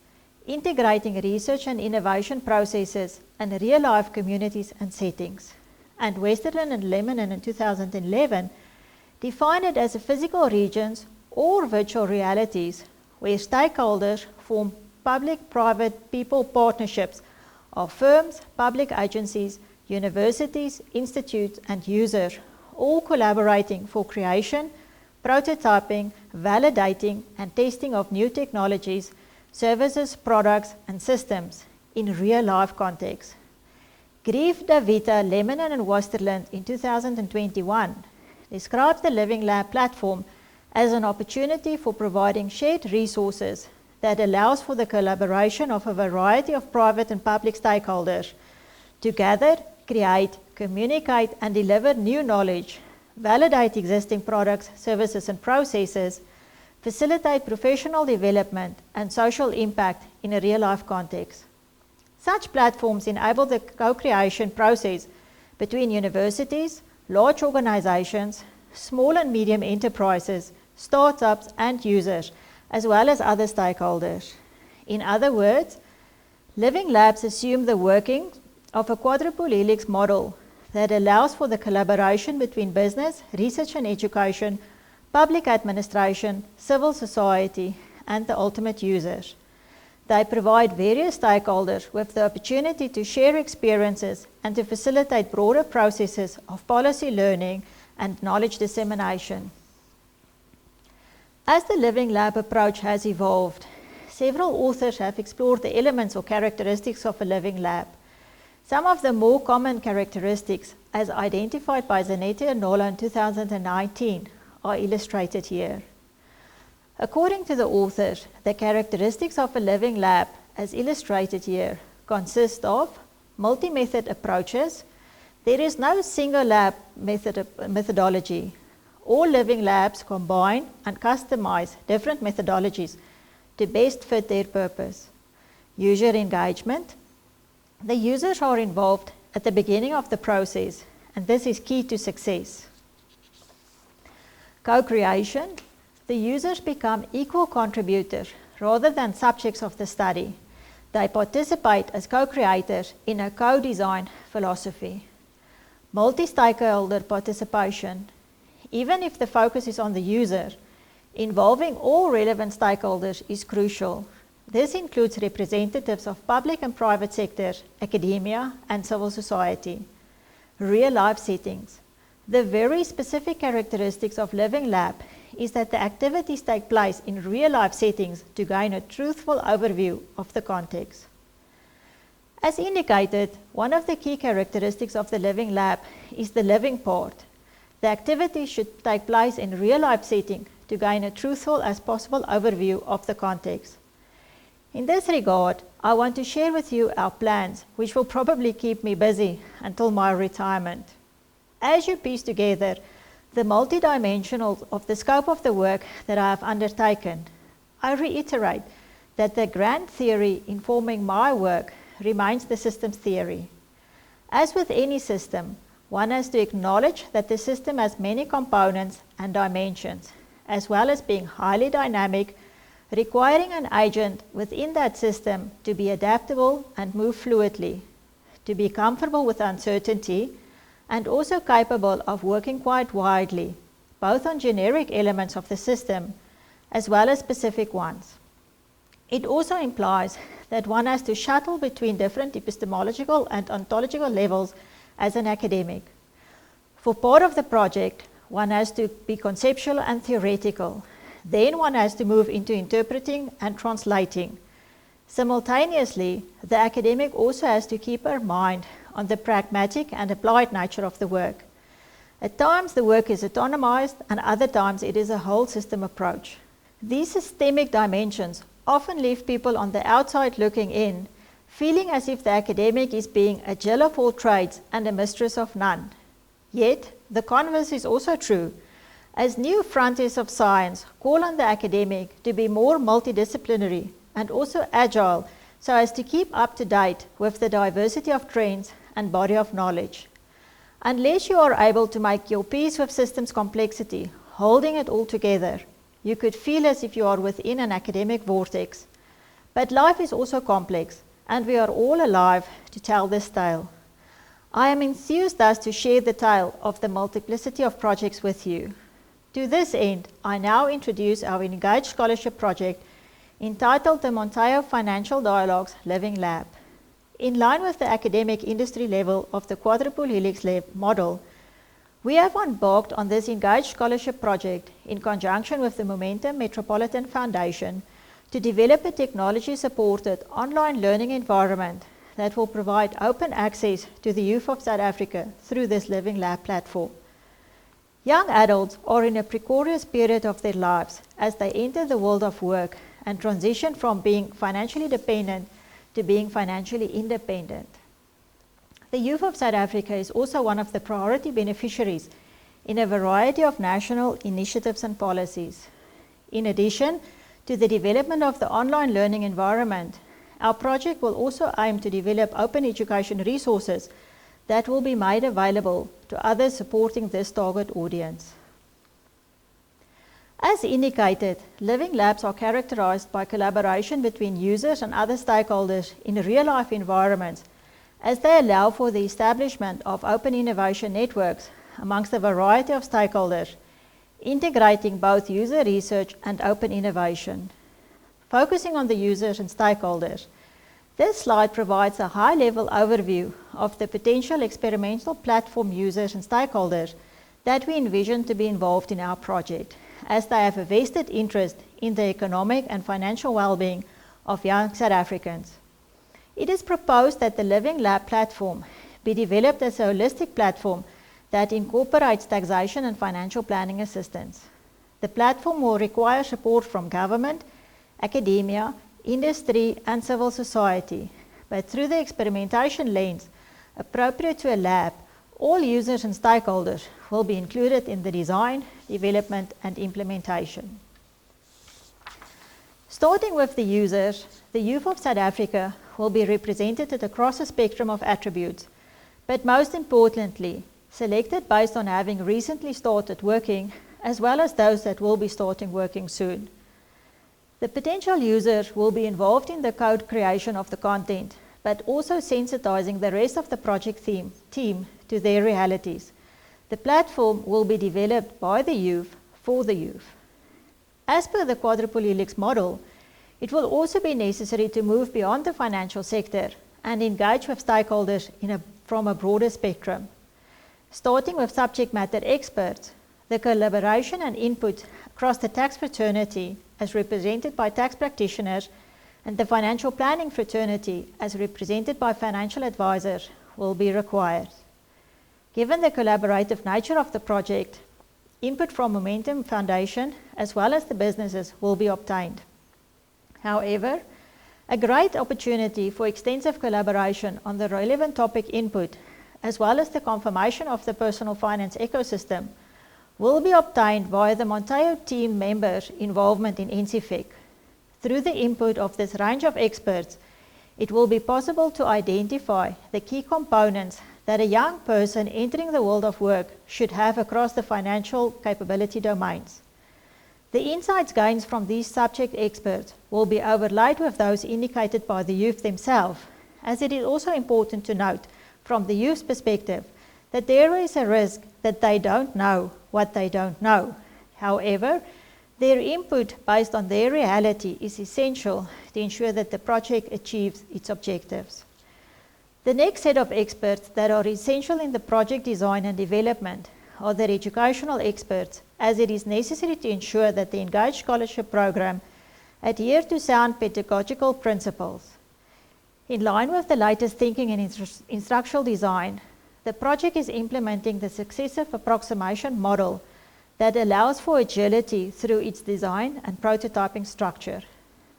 integrating research and innovation processes and real-life communities and settings. and Westerland and Lebanon in 2011 define it as a physical regions or virtual realities where stakeholders form public-private people partnerships of firms, public agencies, universities, institutes, and users, all collaborating for creation, prototyping, validating, and testing of new technologies, services, products, and systems in real-life context. Grief Davita, Lebanon, and Westerland in 2021 describes the Living Lab platform as an opportunity for providing shared resources that allows for the collaboration of a variety of private and public stakeholders to gather, create, communicate, and deliver new knowledge, validate existing products, services, and processes, facilitate professional development and social impact in a real-life context. Such platforms enable the co-creation process between universities, large organizations, small and medium enterprises, startups, and users, as well as other stakeholders. In other words, Living Labs assume the working of a quadruple helix model that allows for the collaboration between business, research and education, public administration, civil society, and the ultimate users. They provide various stakeholders with the opportunity to share experiences and to facilitate broader processes of policy learning and knowledge dissemination. As the Living Lab approach has evolved, several authors have explored the elements or characteristics of a living lab. Some of the more common characteristics, as identified by Zanetti and Nola in 2019, are illustrated here. According to the authors, the characteristics of a living lab, as illustrated here, consist of multi-method approaches. There is no single lab methodology. All living labs combine and customize different methodologies to best fit their purpose. User engagement. The users are involved at the beginning of the process, and this is key to success. Co-creation. The users become equal contributors rather than subjects of the study. They participate as co-creators in a co-design philosophy. Multi-stakeholder participation. Even if the focus is on the user, involving all relevant stakeholders is crucial. This includes representatives of public and private sectors, academia, and civil society. Real-life settings. The very specific characteristics of Living Lab is that the activities take place in real-life settings to gain a truthful overview of the context. As indicated, one of the key characteristics of the Living Lab is the living part. The activity should take place in real-life setting to gain a truthful as possible overview of the context. In this regard, I want to share with you our plans, which will probably keep me busy until my retirement. As you piece together the multidimensional of the scope of the work that I have undertaken, I reiterate that the grand theory informing my work remains the systems theory. As with any system, one has to acknowledge that the system has many components and dimensions, as well as being highly dynamic, requiring an agent within that system to be adaptable and move fluidly, to be comfortable with uncertainty, and also capable of working quite widely, both on generic elements of the system as well as specific ones. It also implies that one has to shuttle between different epistemological and ontological levels as an academic. For part of the project, one has to be conceptual and theoretical. Then one has to move into interpreting and translating. Simultaneously, the academic also has to keep her mind on the pragmatic and applied nature of the work. At times the work is autonomized, and other times it is a whole system approach. These systemic dimensions often leave people on the outside looking in, feeling as if the academic is being a jill of all trades and a mistress of none. Yet, the converse is also true, as new frontiers of science call on the academic to be more multidisciplinary and also agile so as to keep up to date with the diversity of trends and body of knowledge. Unless you are able to make your peace with systems complexity, holding it all together, you could feel as if you are within an academic vortex. But life is also complex, and we are all alive to tell this tale. I am enthused thus to share the tale of the multiplicity of projects with you. To this end, I now introduce our Engaged Scholarship project entitled the Montaio Financial Dialogues Living Lab. In line with the academic industry level of the quadruple helix model, we have embarked on this Engaged Scholarship project in conjunction with the Momentum Metropolitan Foundation to develop a technology-supported online learning environment that will provide open access to the youth of South Africa through this Living Lab platform. Young adults are in a precarious period of their lives as they enter the world of work and transition from being financially dependent to being financially independent. The youth of South Africa is also one of the priority beneficiaries in a variety of national initiatives and policies. In addition to the development of the online learning environment, our project will also aim to develop open education resources that will be made available to others supporting this target audience. As indicated, Living Labs are characterized by collaboration between users and other stakeholders in real-life environments, as they allow for the establishment of open innovation networks amongst a variety of stakeholders, integrating both user research and open innovation. Focusing on the users and stakeholders, this slide provides a high-level overview of the potential experimental platform users and stakeholders that we envision to be involved in our project, as they have a vested interest in the economic and financial well-being of young South Africans. It is proposed that the Living Lab platform be developed as a holistic platform that incorporates taxation and financial planning assistance. The platform will require support from government, academia, industry, and civil society, but through the experimentation lens appropriate to a lab, all users and stakeholders will be included in the design, development, and implementation. Starting with the users, the youth of South Africa will be represented across a spectrum of attributes, but most importantly, selected based on having recently started working, as well as those that will be starting working soon. The potential users will be involved in the code creation of the content, but also sensitizing the rest of the project team to their realities. The platform will be developed by the youth for the youth. As per the quadruple helix model, it will also be necessary to move beyond the financial sector and engage with stakeholders from a broader spectrum. Starting with subject matter experts, the collaboration and input across the tax fraternity as represented by tax practitioners and the financial planning fraternity as represented by financial advisors will be required. Given the collaborative nature of the project, input from Momentum Foundation as well as the businesses will be obtained. However, a great opportunity for extensive collaboration on the relevant topic input as well as the confirmation of the personal finance ecosystem will be obtained via the Montaio team members' involvement in NCFEC. Through the input of this range of experts, it will be possible to identify the key components that a young person entering the world of work should have across the financial capability domains. The insights gained from these subject experts will be overlaid with those indicated by the youth themselves, as it is also important to note from the youth's perspective that there is a risk that they don't know what they don't know. However, their input based on their reality is essential to ensure that the project achieves its objectives. The next set of experts that are essential in the project design and development are the educational experts, as it is necessary to ensure that the Engaged Scholarship program adhere to sound pedagogical principles. In line with the latest thinking in instructional design, the project is implementing the successive approximation model that allows for agility through its design and prototyping structure.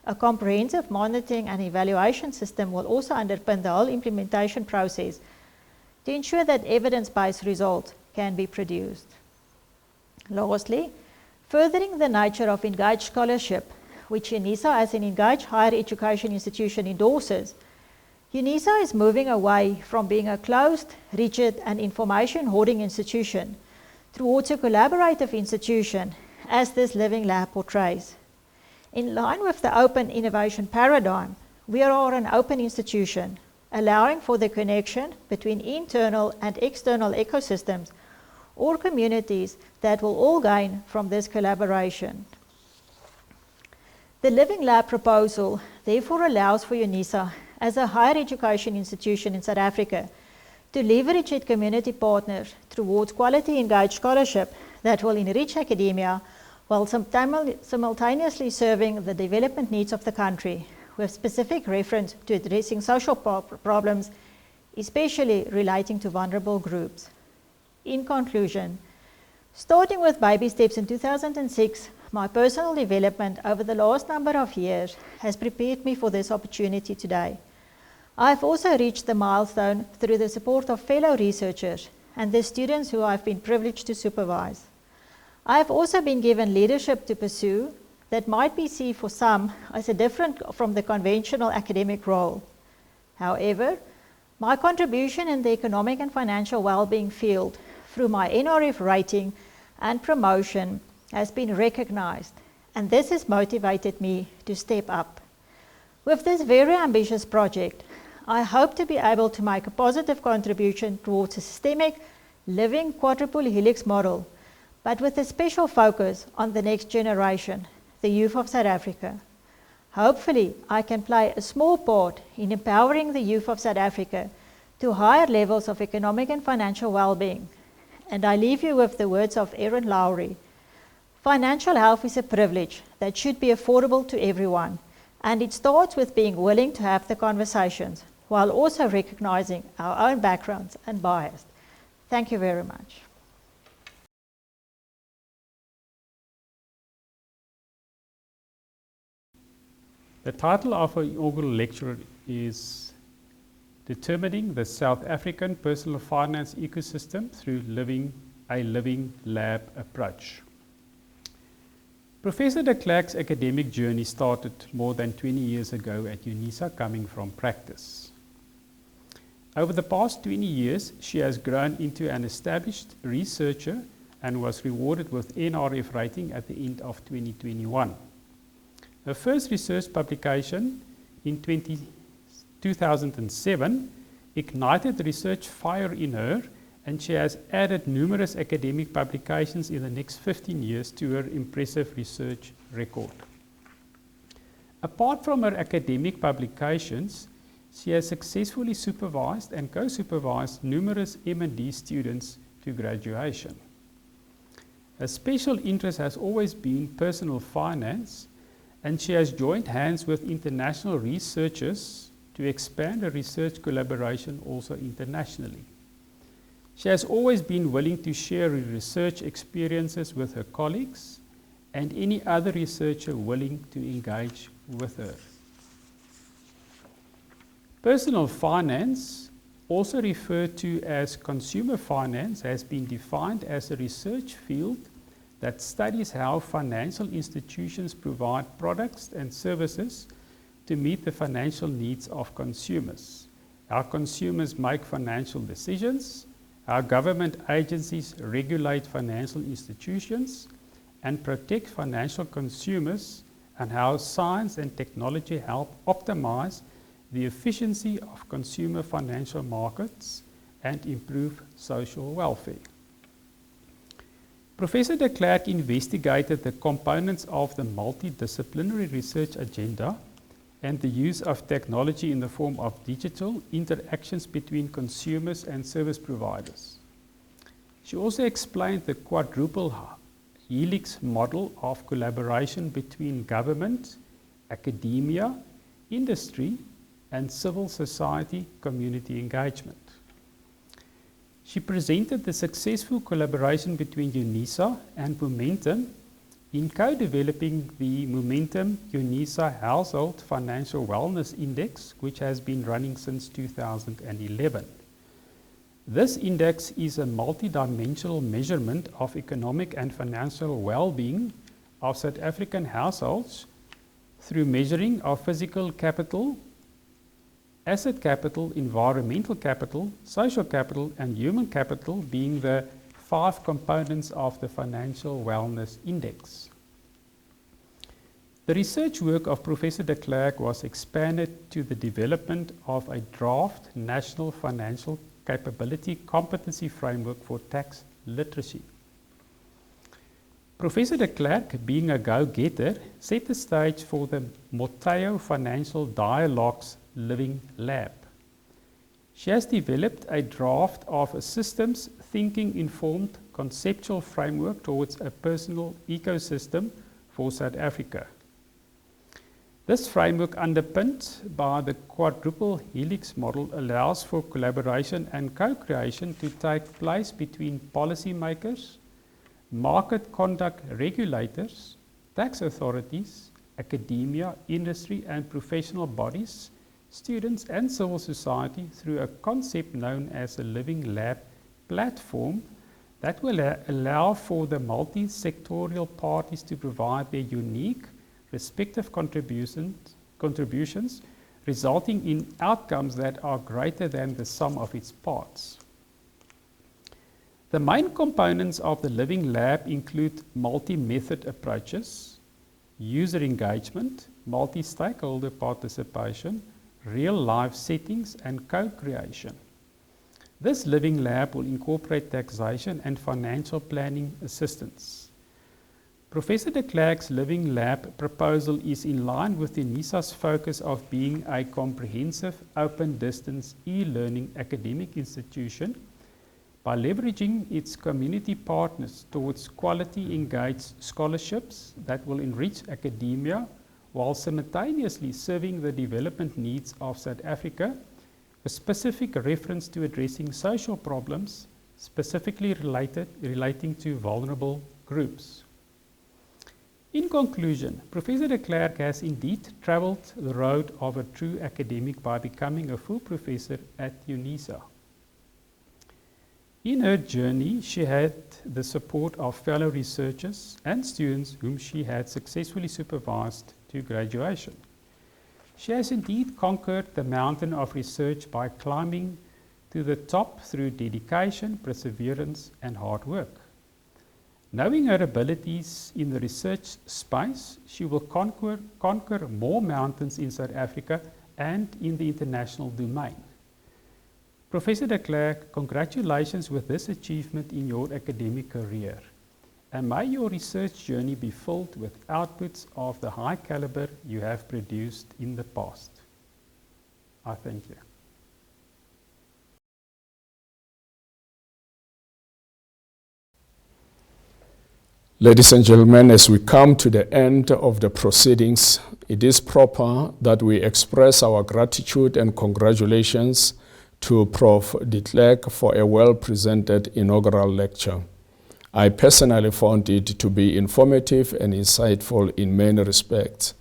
A comprehensive monitoring and evaluation system will also underpin the whole implementation process to ensure that evidence-based results can be produced. Lastly, furthering the nature of engaged scholarship, which UNISA as an engaged higher education institution endorses, UNISA is moving away from being a closed, rigid and information hoarding institution towards a collaborative institution, as this Living Lab portrays. In line with the open innovation paradigm, we are an open institution. allowing for the connection between internal and external ecosystems or communities that will all gain from this collaboration. The Living Lab proposal therefore allows for UNISA as a higher education institution in South Africa to leverage its community partners towards quality engaged scholarship that will enrich academia while simultaneously serving the development needs of the country with specific reference to addressing social problems, especially relating to vulnerable groups. In conclusion, starting with baby steps in 2006, my personal development over the last number of years has prepared me for this opportunity today. I have also reached the milestone through the support of fellow researchers and the students who I have been privileged to supervise. I have also been given leadership to pursue that might be seen for some as a different from the conventional academic role. However, my contribution in the economic and financial well-being field through my NRF rating and promotion has been recognized, and this has motivated me to step up. With this very ambitious project, I hope to be able to make a positive contribution towards a systemic, living quadruple helix model, but with a special focus on the next generation, the youth of South Africa. Hopefully, I can play a small part in empowering the youth of South Africa to higher levels of economic and financial well-being. And I leave you with the words of Erin Lowry. Financial health is a privilege that should be affordable to everyone, and it starts with being willing to have the conversations while also recognizing our own backgrounds and bias. Thank you very much. The title of our inaugural lecture is Determining the South African Personal Finance Ecosystem Through a Living Lab Approach. Professor de Clercq's academic journey started more than 20 years ago at UNISA, coming from practice. Over the past 20 years, she has grown into an established researcher and was rewarded with NRF rating at the end of 2021. Her first research publication in 2007 ignited the research fire in her, and she has added numerous academic publications in the next 15 years to her impressive research record. Apart from her academic publications, she has successfully supervised and co-supervised numerous M&D students to graduation. Her special interest has always been personal finance, and she has joined hands with international researchers to expand her research collaboration also internationally. She has always been willing to share her research experiences with her colleagues and any other researcher willing to engage with her. Personal finance, also referred to as consumer finance, has been defined as a research field that studies how financial institutions provide products and services to meet the financial needs of consumers. How consumers make financial decisions, how government agencies regulate financial institutions and protect financial consumers, and how science and technology help optimize the efficiency of consumer financial markets and improve social welfare. Professor de Clercq investigated the components of the multidisciplinary research agenda and the use of technology in the form of digital interactions between consumers and service providers. She also explained the quadruple helix model of collaboration between government, academia, industry, and civil society community engagement. She presented the successful collaboration between UNISA and Momentum in co-developing the Momentum UNISA Household Financial Wellness Index, which has been running since 2011. This index is a multidimensional measurement of economic and financial well-being of South African households through measuring of physical capital, asset capital, environmental capital, social capital, and human capital being the 5 components of the Financial Wellness Index. The research work of Professor de Clercq was expanded to the development of a draft National Financial Capability Competency Framework for Tax Literacy. Professor de Clercq, being a go-getter, set the stage for the Moteo Financial Dialogues Living Lab. She has developed a draft of a systems thinking-informed conceptual framework towards a personal ecosystem for South Africa. This framework, underpinned by the quadruple helix model, allows for collaboration and co-creation to take place between policymakers, market conduct regulators, tax authorities, academia, industry and professional bodies, students and civil society through a concept known as a Living Lab platform that will allow for the multi-sectorial parties to provide their unique respective contributions, resulting in outcomes that are greater than the sum of its parts. The main components of the Living Lab include multi-method approaches, user engagement, multi-stakeholder participation, real-life settings, and co-creation. This Living Lab will incorporate taxation and financial planning assistance. Professor de Clercq's Living Lab proposal is in line with UNISA's focus of being a comprehensive, open-distance e-learning academic institution by leveraging its community partners towards quality engaged scholarships that will enrich academia while simultaneously serving the development needs of South Africa, with specific reference to addressing social problems specifically relating to vulnerable groups. In conclusion, Professor de Clercq has indeed travelled the road of a true academic by becoming a full professor at UNISA. In her journey, she had the support of fellow researchers and students whom she had successfully supervised to graduation. She has indeed conquered the mountain of research by climbing to the top through dedication, perseverance, and hard work. Knowing her abilities in the research space, she will conquer more mountains in South Africa and in the international domain. Professor de Clercq, congratulations with this achievement in your academic career. And may your research journey be filled with outputs of the high caliber you have produced in the past. I thank you. Ladies and gentlemen, as we come to the end of the proceedings, it is proper that we express our gratitude and congratulations to Prof. de Clercq for a well-presented inaugural lecture. I personally found it to be informative and insightful in many respects.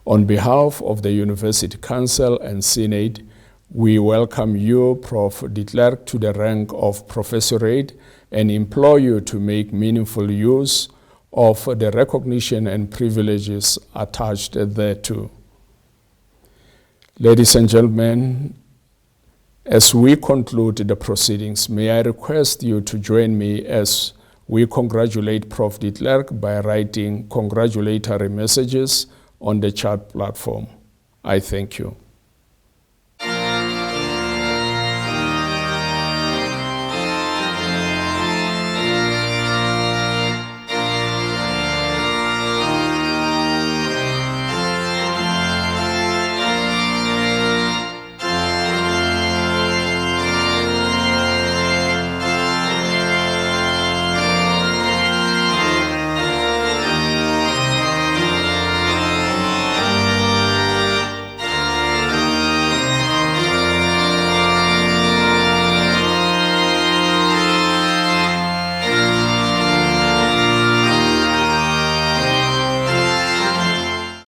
On behalf of the University Council and Senate, we welcome you, Prof. de Clercq, to the rank of professorate and implore you to make meaningful use of the recognition and privileges attached thereto. Ladies and gentlemen, as we conclude the proceedings, may I request you to join me as we congratulate Prof. de Clercq by writing congratulatory messages on the chat platform. I thank you.